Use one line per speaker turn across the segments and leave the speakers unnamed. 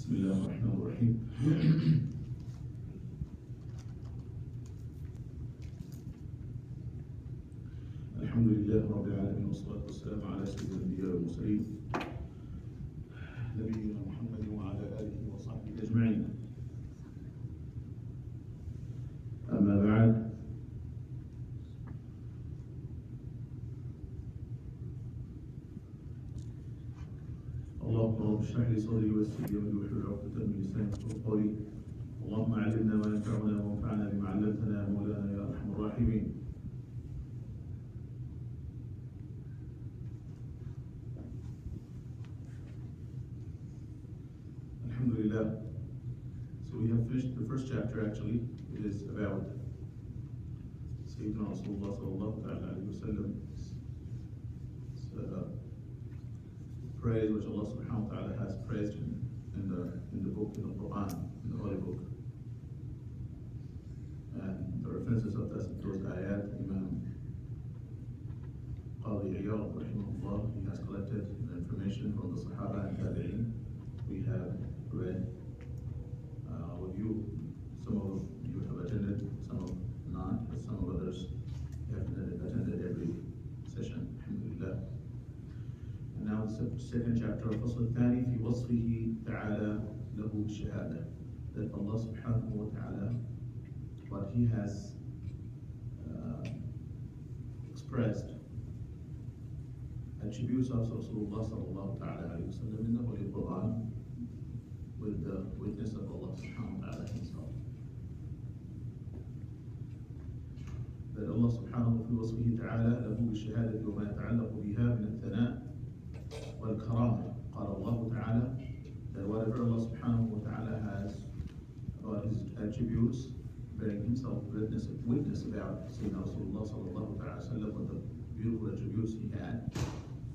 بسم الله الرحمن الرحيم. الحمد لله رب العالمين والصلاة والسلام على سيد الأنبياء والمرسلين نبينا محمد وعلى آله وصحبه أجمعين. أما بعد، اللهم رب اشرح لي صدري ويسر لي أمري واحلل عقدة من لساني يفقهوا قولي. اللهم علمنا ما ينفعنا وانفعنا بما علمتنا يا مولانا يا أرحم الراحمين. Alhamdulillah. So we have finished the first chapter. Actually, it is about Sayyidina Rasulullah sallallahu alayhi wa sallam. Praise which Allah subhanahu wa ta'ala has praised in the book, in the Quran, in the Holy Book. And the references of those ayat, Imam Qadi Iyad rahimahullah, he has collected the information from the Sahaba and Tabi'in. We have read with you. Some of you have attended, some of not, but some of others have attended every session. Alhamdulillah. And now the second chapter of Fasl Thani fi wasfihi ta'ala lahu shahada. That Allah subhanahu wa ta'ala, what He has expressed attributes of Rasulullah sallallahu alayhi wa sallam in the Holy Quran with the witness of Allah subhanahu wa ta'ala Himself. That Allah subhanahu wa ta'ala له بالشهادة وما يتعلق بها من الثناء والكرامة. قال الله تعالى, that whatever Allah subhanahu wa ta'ala has about His attributes, bearing Himself witness about Sayyidina Rasulullah sallallahu alayhi wa sallam, what the beautiful attributes He had,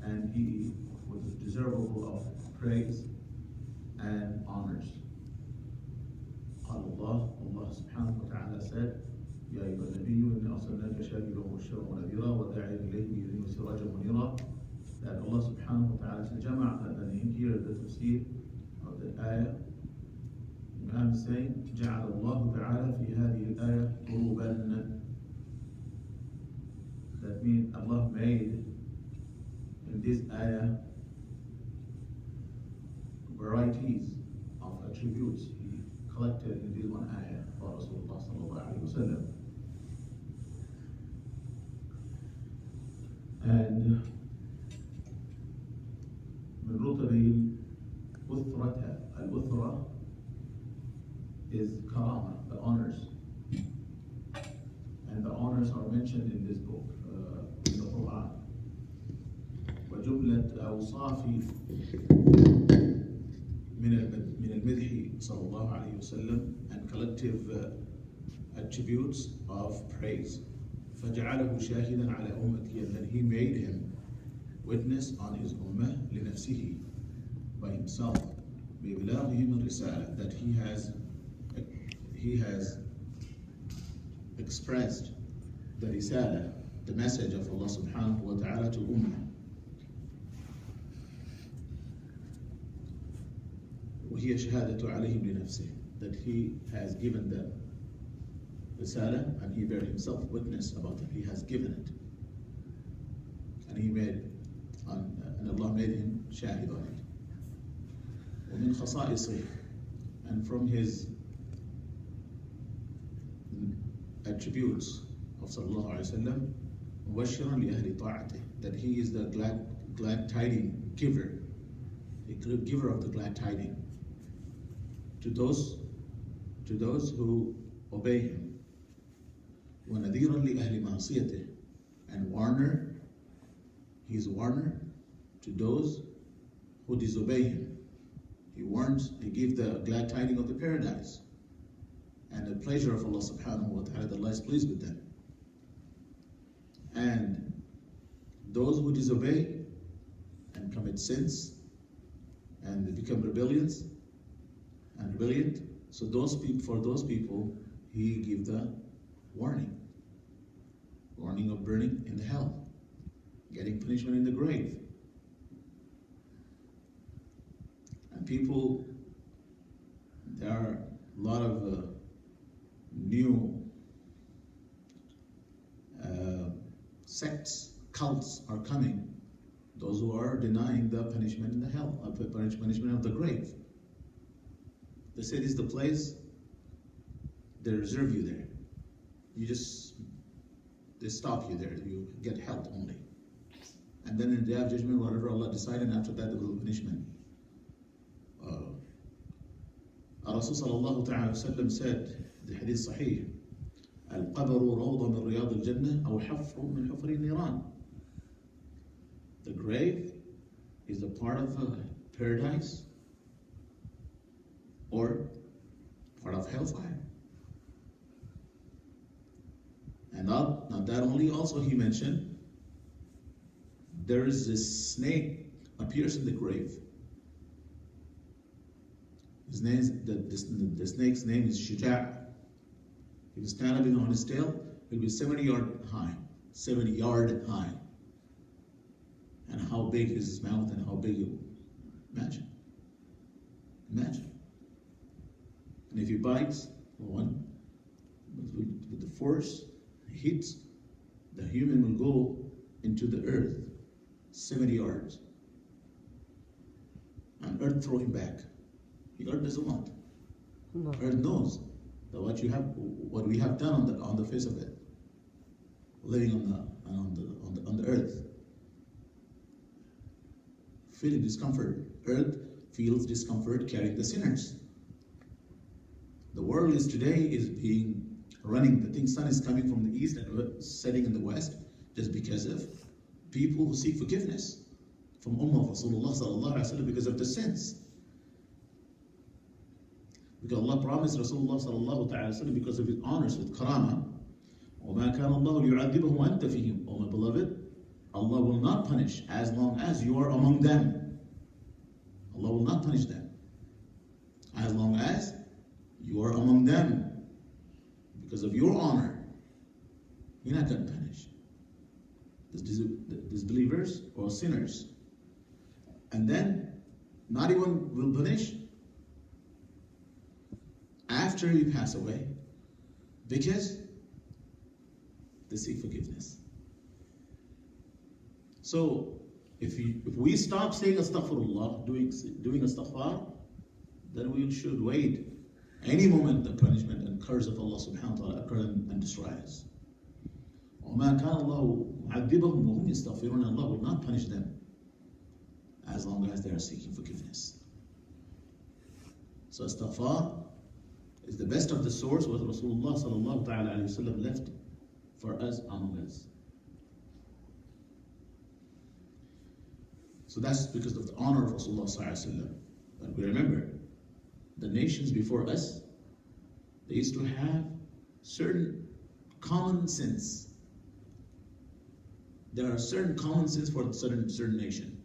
and He was deservable of praise and honors. قال Allah subhanahu wa ta'ala said, يا أيها النبي إنا أرسلناك شاهدا ومبشرا ونذيرا وداعيا إليه بإذنه وسراجا منيرا. That Allah subhanahu wa ta'ala said, Jamia, and in here the tafsir of the ayah, Imam is saying, جعل الله تعالى في هذه الآية قروبا. That means Allah made in this ayah varieties of attributes He collected in this one ayah for Rasulullah sallallahu alayhi wa sallam. And من رتبه الأثرة. الأثرة is karama, the honors. And the honors are mentioned in this book, in the Quran. وجملة أوصاف من المدح صلى الله عليه وسلم, and collective attributes of praise. فجعله شاهدا على أمته, and then He made him witness on His ummah لنفسه, by himself, بإبلاغهم الرسالة, that he has expressed the risala, the message of Allah subhanahu wa ta'ala to ummah. وهي شهادة عليهم لنفسه, that He has given them risala and He bare Himself witness about it. He has given it, and and Allah made Him shahid on it. ومن خصائصه, and from His attributes of sallallahu alayhi wa sallam, مبشرا لأهل طاعته, that He is the glad tiding giver, the giver of the glad tiding to those who obey Him. وَنَذِيرًا لِأَهْلِ مَعْصِيَتِهِ, and warner, He is warner to those who disobey Him. He warns, He gives the glad tiding of the paradise and the pleasure of Allah subhanahu wa ta'ala, that Allah is pleased with them. And those who disobey and commit sins and they become rebelliant, so for those people He gives the warning of burning in the hell, getting punishment in the grave. And people there are a lot of new sects, cults are coming. Those who are denying the punishment in the hell, punishment of the grave. They say this is the place, they reserve you there. They stop you there, you get held only. And then in the day of judgment, whatever Allah decided, after that there will be punishment. Rasul sallallahu ta'ala wasallam said, the hadith sahih, القبر روضة من رياض الجنة أو حفر من حفر النيران. The grave is a part of paradise or part of hellfire. And not that only, also he mentioned, there is this snake appears in the grave. His name, the snake's name is Shuja'. He will stand up on his tail, he will be 70 yard high. 70 yard high. And how big is his mouth and how big you imagine. Imagine. And if he bites one, with the force, he hits, the human will go into the earth 70 yards. And earth throw him back. The earth doesn't want. No. Earth knows that what we have done on the face of it, living on the earth, feeling discomfort. Earth feels discomfort carrying the sinners. The world is being running. The sun is coming from the east and setting in the west, just because of people who seek forgiveness from Ummah of Rasulullah sallallahu alaihi wasallam because of the sins. Because Allah promised Rasulullah sallallahu alaihi wasallam because of his honors with karama, وَمَا كَانَ اللَّهُ لِيُعَذِّبَهُمْ وَأَنْتَ فِيهِمْ. O my beloved, Allah will not punish as long as you are among them. Allah will not punish them as long as you are among them. Because of your honor, you're not going to punish disbelievers or sinners. And then, not even will punish after you pass away, because they seek forgiveness. So, if we stop saying astaghfirullah, doing astaghfar, then we should wait any moment the punishment and curse of Allah subhanahu wa ta'ala occur and destroy us. وَمَا كَانَ اللَّهُ مُعَذِّبَهُمْ وَهُمْ يَسْتَغْفِرُونَ. Allah will not punish them as long as they are seeking forgiveness. So astaghfar is the best of the source what Rasulullah sallallahu ta'ala alayhi wa sallam left for us among us. So that's because of the honor of Rasulullah sallallahu alayhi wa sallam. But we remember, the nations before us, they used to have certain common sins. There are certain common sins for a certain nation.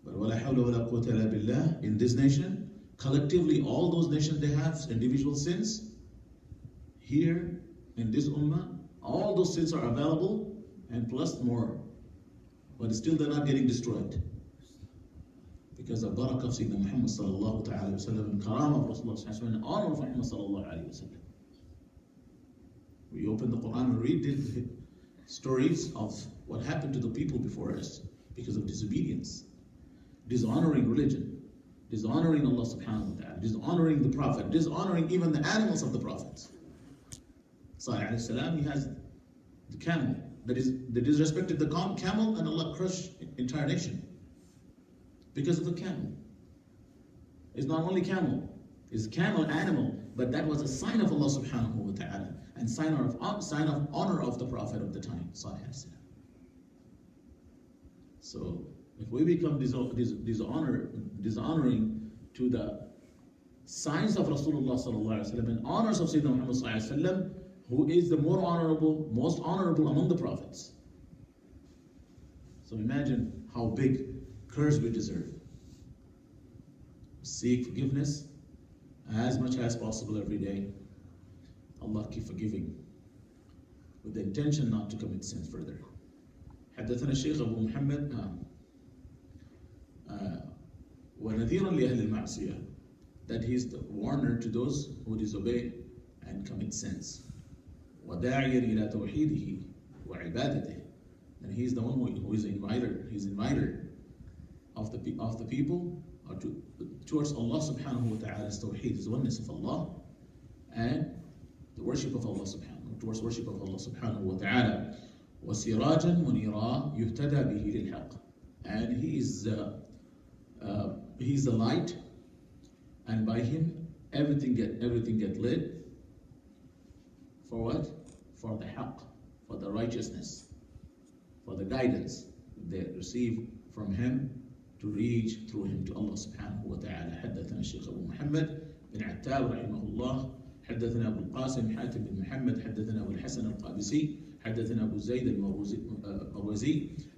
But وَلَا حَوْلَ وَلَا قُوَّةَ إِلَّا بِاللَّهِ, in this nation, collectively, all those nations, they have individual sins. Here, in this ummah, all those sins are available, and plus more. But still, they're not getting destroyed. Because of barakah of Sayyidina Muhammad sallallahu ta'ala wa sallam, and karam of Rasulullah sallallahu alayhi wa sallam, and honor of Muhammad sallallahu alayhi wa sallam. We open the Quran and read the stories of what happened to the people before us because of disobedience, dishonoring religion, dishonoring Allah subhanahu wa ta'ala, dishonoring the Prophet, dishonoring even the animals of the Prophets. Salih alayhi salam, he has the camel. They disrespected the camel, and Allah crushed the entire nation because of the camel. It's not only camel, it's camel animal, but that was a sign of Allah subhanahu wa ta'ala and sign of honor of the Prophet of the time, Salih alayhi salam. So if we become dishonoring to the signs of Rasulullah sallallahu alaihi wasallam and honors of Sayyidina Muhammad sallallahu alaihi wasallam, who is the most honorable among the prophets. So imagine how big curse we deserve. Seek forgiveness as much as possible every day. Allah keep forgiving with the intention not to commit sins further. حدثنا Shaikh Abu Mohammed ونذيرا لأهل المعصية that He is the warner to those who disobey and commit sins. وَدَاعِيًا إِلَى تَوْحِيدِهِ وَعِبَادَتِهِ. And He is the one who is inviter. He is inviter of the people towards Allah subhanahu wa ta'ala's tawheed, His oneness of Allah, and the worship of Allah towards worship of Allah subhanahu wa ta'ala. وَسِرَاجًا مُنِيرًا يُهْتَدَى بِهِ لِلْحَقِّ. And He is the light, and by Him everything get lit. For what? For the haqq, for the righteousness, for the guidance they receive from Him to reach through Him to Allah subhanahu wa ta'ala. حدثنا الشيخ أبو محمد بن عتاب رحمه الله، حدثنا أبو القاسم حاتم بن محمد، حدثنا أبو الحسن القابسي، حدثنا أبو زيد المروزي،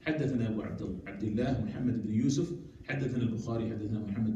حدثنا أبو عبد الله محمد بن يوسف، حدثنا البخاري، حدثنا محمد